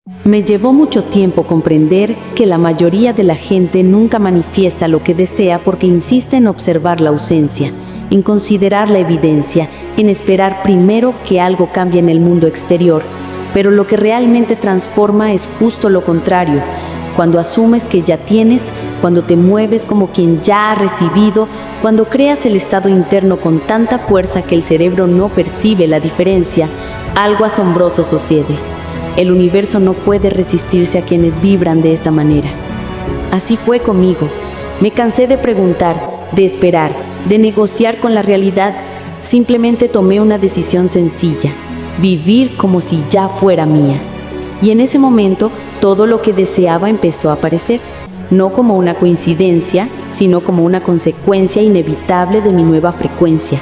Me llevó mucho tiempo comprender que la mayoría de la gente nunca manifiesta lo que desea porque insiste en observar la ausencia, en considerar la evidencia, en esperar primero que algo cambie en el mundo exterior, pero lo que realmente transforma es justo lo contrario. Cuando asumes que ya tienes, cuando te mueves como quien ya ha recibido, cuando creas el estado interno con tanta fuerza que el cerebro no percibe la diferencia, algo asombroso sucede. El universo no puede resistirse a quienes vibran de esta manera. Así fue conmigo. Me cansé de preguntar, de esperar, de negociar con la realidad. Simplemente tomé una decisión sencilla: vivir como si ya fuera mía. Y en ese momento, todo lo que deseaba empezó a aparecer, no como una coincidencia, sino como una consecuencia inevitable de mi nueva frecuencia.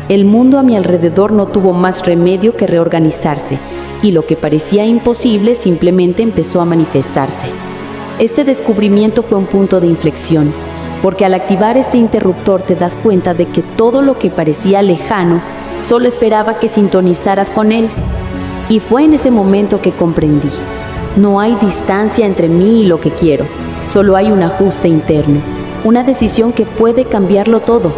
El mundo a mi alrededor no tuvo más remedio que reorganizarse, y lo que parecía imposible simplemente empezó a manifestarse. Este descubrimiento fue un punto de inflexión, porque al activar este interruptor te das cuenta de que todo lo que parecía lejano solo esperaba que sintonizaras con él. Y fue en ese momento que comprendí: no hay distancia entre mí y lo que quiero, solo hay un ajuste interno, una decisión que puede cambiarlo todo.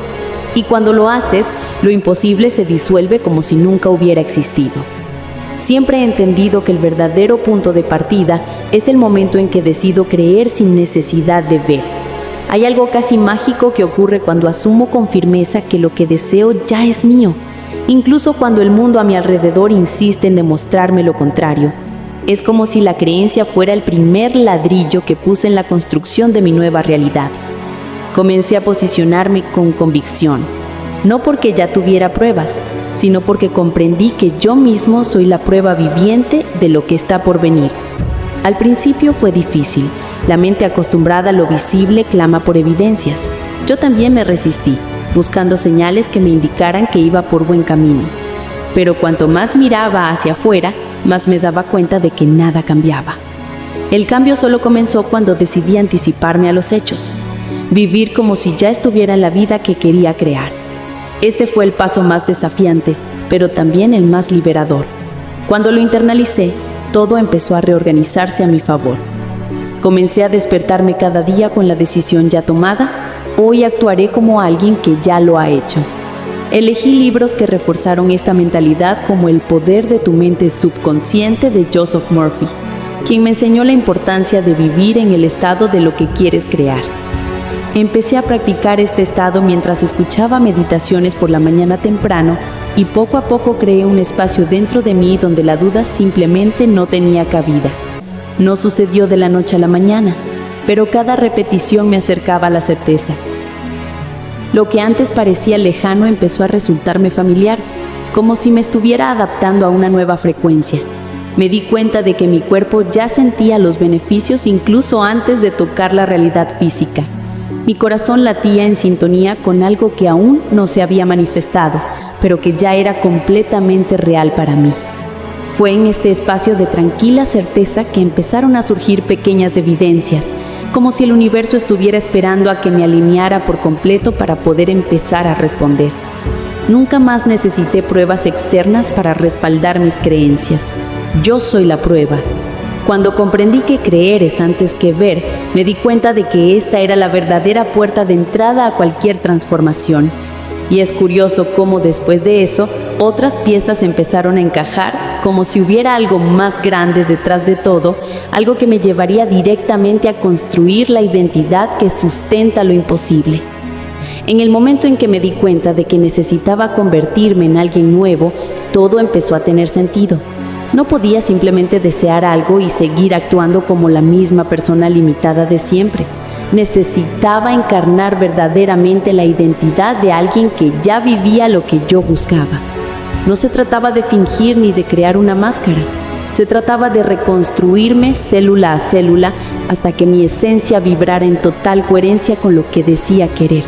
Y cuando lo haces, lo imposible se disuelve como si nunca hubiera existido. Siempre he entendido que el verdadero punto de partida es el momento en que decido creer sin necesidad de ver. Hay algo casi mágico que ocurre cuando asumo con firmeza que lo que deseo ya es mío, incluso cuando el mundo a mi alrededor insiste en demostrarme lo contrario. Es como si la creencia fuera el primer ladrillo que puse en la construcción de mi nueva realidad. Comencé a posicionarme con convicción, no porque ya tuviera pruebas, sino porque comprendí que yo mismo soy la prueba viviente de lo que está por venir. Al principio fue difícil. La mente acostumbrada a lo visible clama por evidencias. Yo también me resistí, buscando señales que me indicaran que iba por buen camino. Pero cuanto más miraba hacia afuera, más me daba cuenta de que nada cambiaba. El cambio solo comenzó cuando decidí anticiparme a los hechos, vivir como si ya estuviera en la vida que quería crear. Este fue el paso más desafiante, pero también el más liberador. Cuando lo internalicé, todo empezó a reorganizarse a mi favor. Comencé a despertarme cada día con la decisión ya tomada: hoy actuaré como alguien que ya lo ha hecho. Elegí libros que reforzaron esta mentalidad, como El poder de tu mente subconsciente de Joseph Murphy, quien me enseñó la importancia de vivir en el estado de lo que quieres crear. Empecé a practicar este estado mientras escuchaba meditaciones por la mañana temprano, y poco a poco creé un espacio dentro de mí donde la duda simplemente no tenía cabida. No sucedió de la noche a la mañana, pero cada repetición me acercaba a la certeza. Lo que antes parecía lejano empezó a resultarme familiar, como si me estuviera adaptando a una nueva frecuencia. Me di cuenta de que mi cuerpo ya sentía los beneficios incluso antes de tocar la realidad física. Mi corazón latía en sintonía con algo que aún no se había manifestado, pero que ya era completamente real para mí. Fue en este espacio de tranquila certeza que empezaron a surgir pequeñas evidencias, como si el universo estuviera esperando a que me alineara por completo para poder empezar a responder. Nunca más necesité pruebas externas para respaldar mis creencias. Yo soy la prueba. Cuando comprendí que creer es antes que ver, me di cuenta de que esta era la verdadera puerta de entrada a cualquier transformación. Y es curioso cómo después de eso, otras piezas empezaron a encajar, como si hubiera algo más grande detrás de todo, algo que me llevaría directamente a construir la identidad que sustenta lo imposible. En el momento en que me di cuenta de que necesitaba convertirme en alguien nuevo, todo empezó a tener sentido. No podía simplemente desear algo y seguir actuando como la misma persona limitada de siempre. Necesitaba encarnar verdaderamente la identidad de alguien que ya vivía lo que yo buscaba. No se trataba de fingir ni de crear una máscara. Se trataba de reconstruirme célula a célula hasta que mi esencia vibrara en total coherencia con lo que decía querer.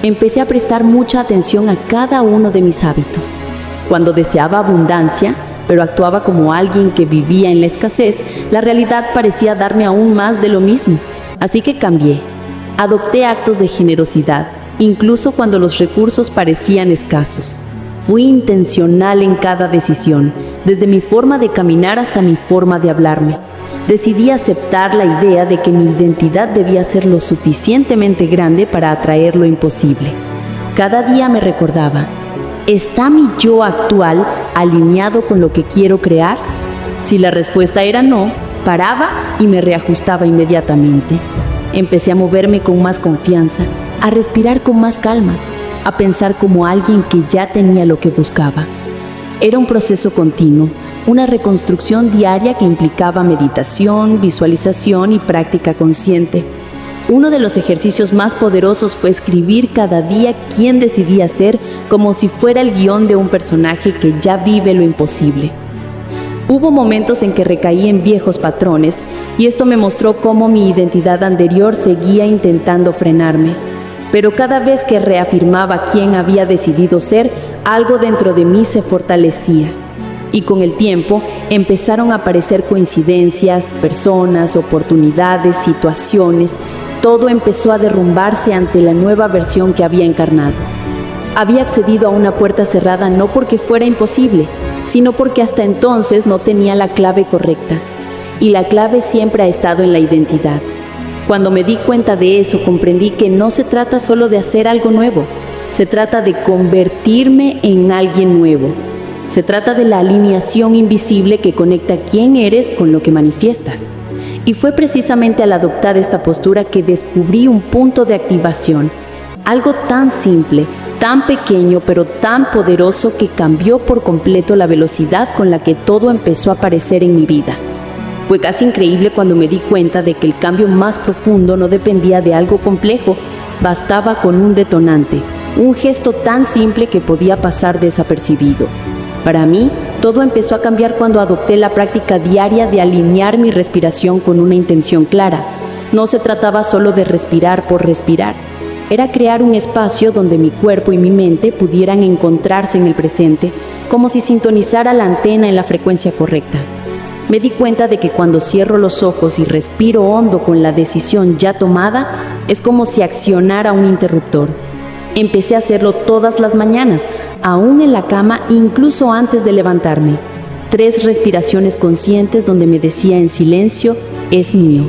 Empecé a prestar mucha atención a cada uno de mis hábitos. Cuando deseaba abundancia, pero actuaba como alguien que vivía en la escasez, la realidad parecía darme aún más de lo mismo. Así que cambié. Adopté actos de generosidad, incluso cuando los recursos parecían escasos. Fui intencional en cada decisión, desde mi forma de caminar hasta mi forma de hablarme. Decidí aceptar la idea de que mi identidad debía ser lo suficientemente grande para atraer lo imposible. Cada día me recordaba, ¿está mi yo actual alineado con lo que quiero crear? Si la respuesta era no, paraba y me reajustaba inmediatamente. Empecé a moverme con más confianza, a respirar con más calma, a pensar como alguien que ya tenía lo que buscaba. Era un proceso continuo, una reconstrucción diaria que implicaba meditación, visualización y práctica consciente. Uno de los ejercicios más poderosos fue escribir cada día quién decidía ser, como si fuera el guión de un personaje que ya vive lo imposible. Hubo momentos en que recaí en viejos patrones y esto me mostró cómo mi identidad anterior seguía intentando frenarme. Pero cada vez que reafirmaba quién había decidido ser, algo dentro de mí se fortalecía. Y con el tiempo empezaron a aparecer coincidencias, personas, oportunidades, situaciones. Todo empezó a derrumbarse ante la nueva versión que había encarnado. Había accedido a una puerta cerrada no porque fuera imposible, sino porque hasta entonces no tenía la clave correcta. Y la clave siempre ha estado en la identidad. Cuando me di cuenta de eso, comprendí que no se trata solo de hacer algo nuevo, se trata de convertirme en alguien nuevo. Se trata de la alineación invisible que conecta quién eres con lo que manifiestas. Y fue precisamente al adoptar esta postura que descubrí un punto de activación, algo tan simple, tan pequeño pero tan poderoso que cambió por completo la velocidad con la que todo empezó a aparecer en mi vida. Fue casi increíble cuando me di cuenta de que el cambio más profundo no dependía de algo complejo, bastaba con un detonante, un gesto tan simple que podía pasar desapercibido. Para mí, todo empezó a cambiar cuando adopté la práctica diaria de alinear mi respiración con una intención clara. No se trataba solo de respirar por respirar, era crear un espacio donde mi cuerpo y mi mente pudieran encontrarse en el presente, como si sintonizara la antena en la frecuencia correcta. Me di cuenta de que cuando cierro los ojos y respiro hondo con la decisión ya tomada, es como si accionara un interruptor. Empecé a hacerlo todas las mañanas, aún en la cama, incluso antes de levantarme. 3 respiraciones conscientes donde me decía en silencio, es mío.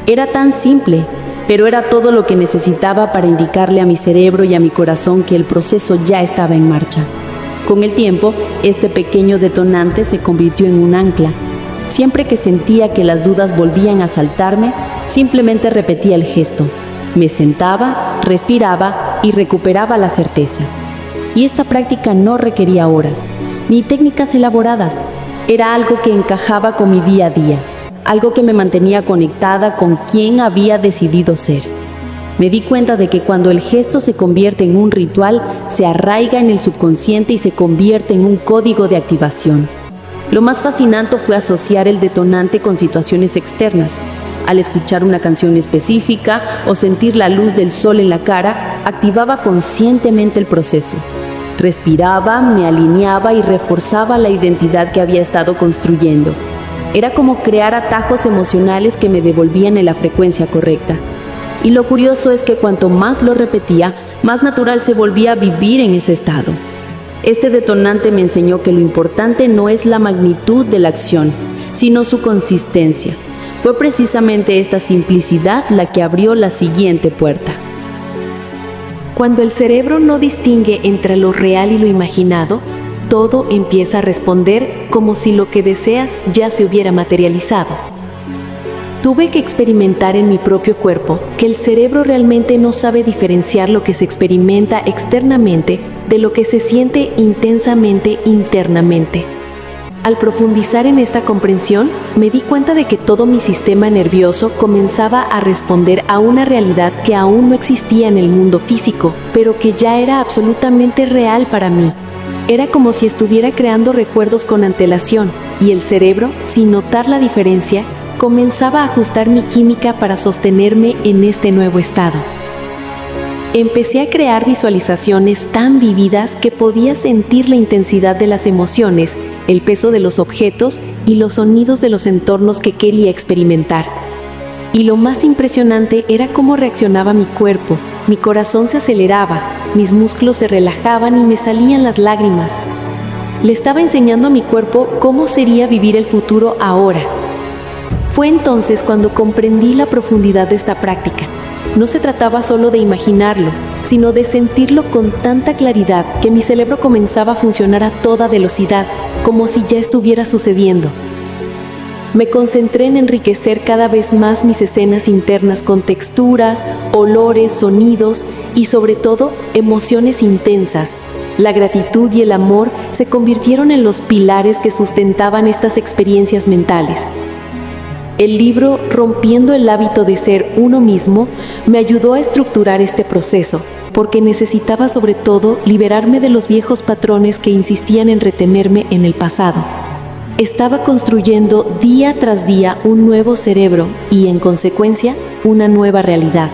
Era tan simple, pero era todo lo que necesitaba para indicarle a mi cerebro y a mi corazón que el proceso ya estaba en marcha. Con el tiempo, este pequeño detonante se convirtió en un ancla. Siempre que sentía que las dudas volvían a asaltarme, simplemente repetía el gesto. Me sentaba, respiraba y recuperaba la certeza. Y esta práctica no requería horas, ni técnicas elaboradas. Era algo que encajaba con mi día a día, algo que me mantenía conectada con quien había decidido ser. Me di cuenta de que cuando el gesto se convierte en un ritual, se arraiga en el subconsciente y se convierte en un código de activación. Lo más fascinante fue asociar el detonante con situaciones externas. Al escuchar una canción específica o sentir la luz del sol en la cara, activaba conscientemente el proceso. Respiraba, me alineaba y reforzaba la identidad que había estado construyendo. Era como crear atajos emocionales que me devolvían en la frecuencia correcta. Y lo curioso es que cuanto más lo repetía, más natural se volvía a vivir en ese estado. Este detonante me enseñó que lo importante no es la magnitud de la acción, sino su consistencia. Fue precisamente esta simplicidad la que abrió la siguiente puerta. Cuando el cerebro no distingue entre lo real y lo imaginado, todo empieza a responder como si lo que deseas ya se hubiera materializado. Tuve que experimentar en mi propio cuerpo que el cerebro realmente no sabe diferenciar lo que se experimenta externamente de lo que se siente intensamente internamente. Al profundizar en esta comprensión, me di cuenta de que todo mi sistema nervioso comenzaba a responder a una realidad que aún no existía en el mundo físico, pero que ya era absolutamente real para mí. Era como si estuviera creando recuerdos con antelación, y el cerebro, sin notar la diferencia, comenzaba a ajustar mi química para sostenerme en este nuevo estado. Empecé a crear visualizaciones tan vívidas que podía sentir la intensidad de las emociones, el peso de los objetos y los sonidos de los entornos que quería experimentar. Y lo más impresionante era cómo reaccionaba mi cuerpo. Mi corazón se aceleraba, mis músculos se relajaban y me salían las lágrimas. Le estaba enseñando a mi cuerpo cómo sería vivir el futuro ahora. Fue entonces cuando comprendí la profundidad de esta práctica. No se trataba solo de imaginarlo, sino de sentirlo con tanta claridad que mi cerebro comenzaba a funcionar a toda velocidad, como si ya estuviera sucediendo. Me concentré en enriquecer cada vez más mis escenas internas con texturas, olores, sonidos y sobre todo emociones intensas. La gratitud y el amor se convirtieron en los pilares que sustentaban estas experiencias mentales. El libro Rompiendo el hábito de ser uno mismo me ayudó a estructurar este proceso, porque necesitaba sobre todo liberarme de los viejos patrones que insistían en retenerme en el pasado. Estaba construyendo día tras día un nuevo cerebro y, en consecuencia, una nueva realidad.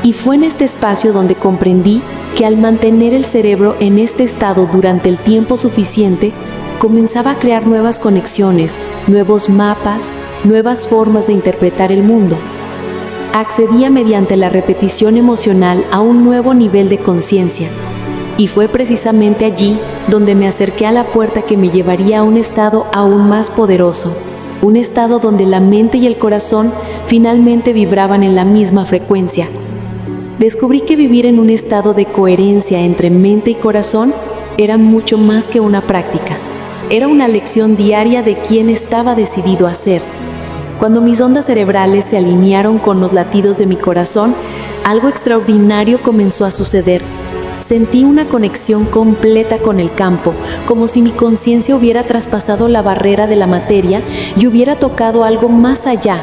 Y fue en este espacio donde comprendí que al mantener el cerebro en este estado durante el tiempo suficiente, comenzaba a crear nuevas conexiones, nuevos mapas, nuevas formas de interpretar el mundo. Accedía mediante la repetición emocional a un nuevo nivel de conciencia. Y fue precisamente allí donde me acerqué a la puerta que me llevaría a un estado aún más poderoso, un estado donde la mente y el corazón finalmente vibraban en la misma frecuencia. Descubrí que vivir en un estado de coherencia entre mente y corazón era mucho más que una práctica. Era una lección diaria de quién estaba decidido a ser. Cuando mis ondas cerebrales se alinearon con los latidos de mi corazón, algo extraordinario comenzó a suceder. Sentí una conexión completa con el campo, como si mi conciencia hubiera traspasado la barrera de la materia y hubiera tocado algo más allá.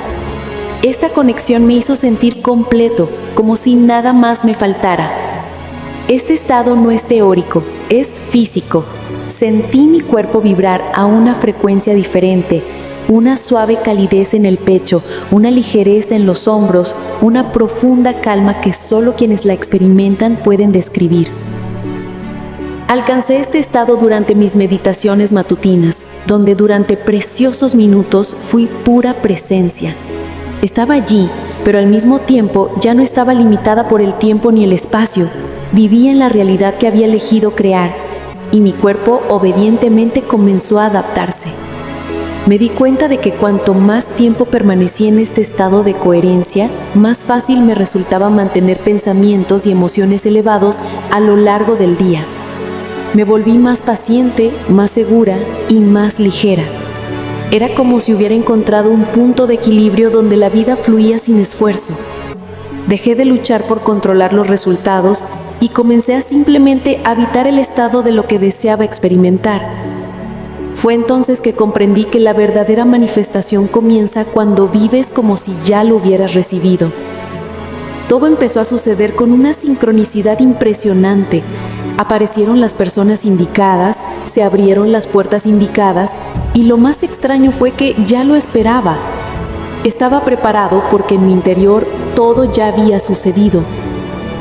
Esta conexión me hizo sentir completo, como si nada más me faltara. Este estado no es teórico, es físico. Sentí mi cuerpo vibrar a una frecuencia diferente, una suave calidez en el pecho, una ligereza en los hombros, una profunda calma que solo quienes la experimentan pueden describir. Alcancé este estado durante mis meditaciones matutinas, donde durante preciosos minutos fui pura presencia. Estaba allí, pero al mismo tiempo ya no estaba limitada por el tiempo ni el espacio. Vivía en la realidad que había elegido crear, y mi cuerpo obedientemente comenzó a adaptarse. Me di cuenta de que cuanto más tiempo permanecí en este estado de coherencia, más fácil me resultaba mantener pensamientos y emociones elevados a lo largo del día. Me volví más paciente, más segura y más ligera. Era como si hubiera encontrado un punto de equilibrio donde la vida fluía sin esfuerzo. Dejé de luchar por controlar los resultados y comencé a simplemente habitar el estado de lo que deseaba experimentar. Fue entonces que comprendí que la verdadera manifestación comienza cuando vives como si ya lo hubieras recibido. Todo empezó a suceder con una sincronicidad impresionante. Aparecieron las personas indicadas, se abrieron las puertas indicadas, y lo más extraño fue que ya lo esperaba. Estaba preparado porque en mi interior todo ya había sucedido.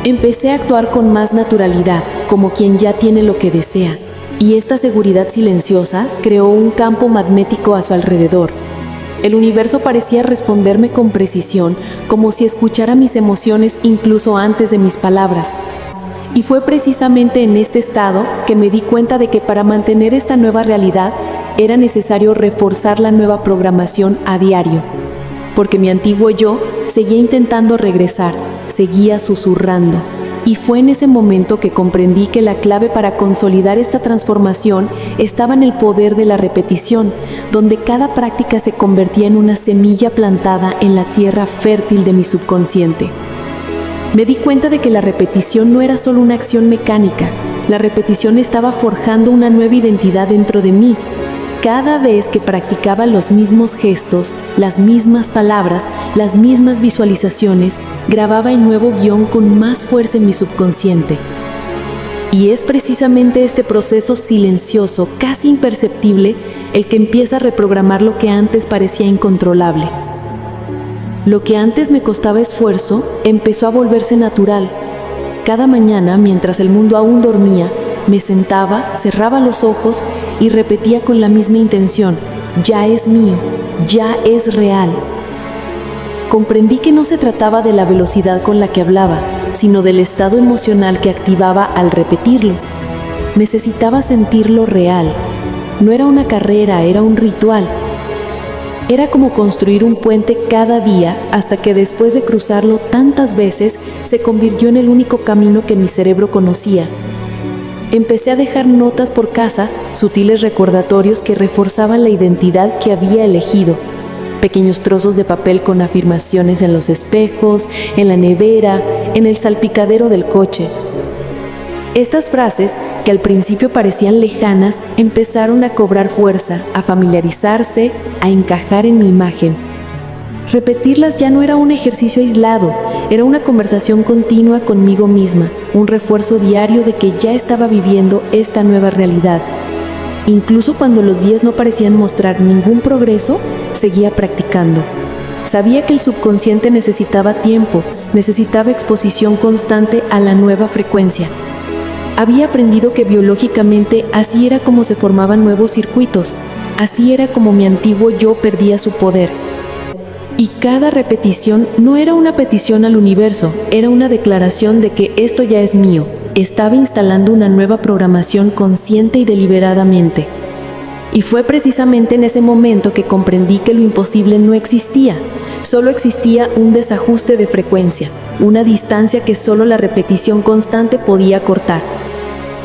Empecé a actuar con más naturalidad, como quien ya tiene lo que desea. Y esta seguridad silenciosa creó un campo magnético a su alrededor. El universo parecía responderme con precisión, como si escuchara mis emociones incluso antes de mis palabras. Y fue precisamente en este estado que me di cuenta de que para mantener esta nueva realidad era necesario reforzar la nueva programación a diario, porque mi antiguo yo seguía intentando regresar, seguía susurrando. Y fue en ese momento que comprendí que la clave para consolidar esta transformación estaba en el poder de la repetición, donde cada práctica se convertía en una semilla plantada en la tierra fértil de mi subconsciente. Me di cuenta de que la repetición no era solo una acción mecánica, la repetición estaba forjando una nueva identidad dentro de mí. Cada vez que practicaba los mismos gestos, las mismas palabras, las mismas visualizaciones, grababa el nuevo guión con más fuerza en mi subconsciente. Y es precisamente este proceso silencioso, casi imperceptible, el que empieza a reprogramar lo que antes parecía incontrolable. Lo que antes me costaba esfuerzo, empezó a volverse natural. Cada mañana, mientras el mundo aún dormía, me sentaba, cerraba los ojos y repetía con la misma intención: ya es mío, ya es real. Comprendí que no se trataba de la velocidad con la que hablaba, sino del estado emocional que activaba al repetirlo. Necesitaba sentirlo real. No era una carrera, era un ritual. Era como construir un puente cada día hasta que después de cruzarlo tantas veces se convirtió en el único camino que mi cerebro conocía. Empecé a dejar notas por casa, sutiles recordatorios que reforzaban la identidad que había elegido. Pequeños trozos de papel con afirmaciones en los espejos, en la nevera, en el salpicadero del coche. Estas frases, que al principio parecían lejanas, empezaron a cobrar fuerza, a familiarizarse, a encajar en mi imagen. Repetirlas ya no era un ejercicio aislado, era una conversación continua conmigo misma, un refuerzo diario de que ya estaba viviendo esta nueva realidad. Incluso cuando los días no parecían mostrar ningún progreso, seguía practicando. Sabía que el subconsciente necesitaba tiempo, necesitaba exposición constante a la nueva frecuencia. Había aprendido que biológicamente así era como se formaban nuevos circuitos, así era como mi antiguo yo perdía su poder. Y cada repetición no era una petición al universo, era una declaración de que esto ya es mío. Estaba instalando una nueva programación consciente y deliberadamente. Y fue precisamente en ese momento que comprendí que lo imposible no existía. Solo existía un desajuste de frecuencia, una distancia que solo la repetición constante podía cortar.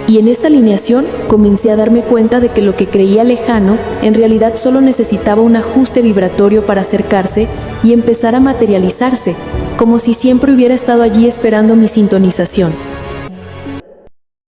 Y en esta alineación comencé a darme cuenta de que lo que creía lejano en realidad solo necesitaba un ajuste vibratorio para acercarse y empezar a materializarse, como si siempre hubiera estado allí esperando mi sintonización.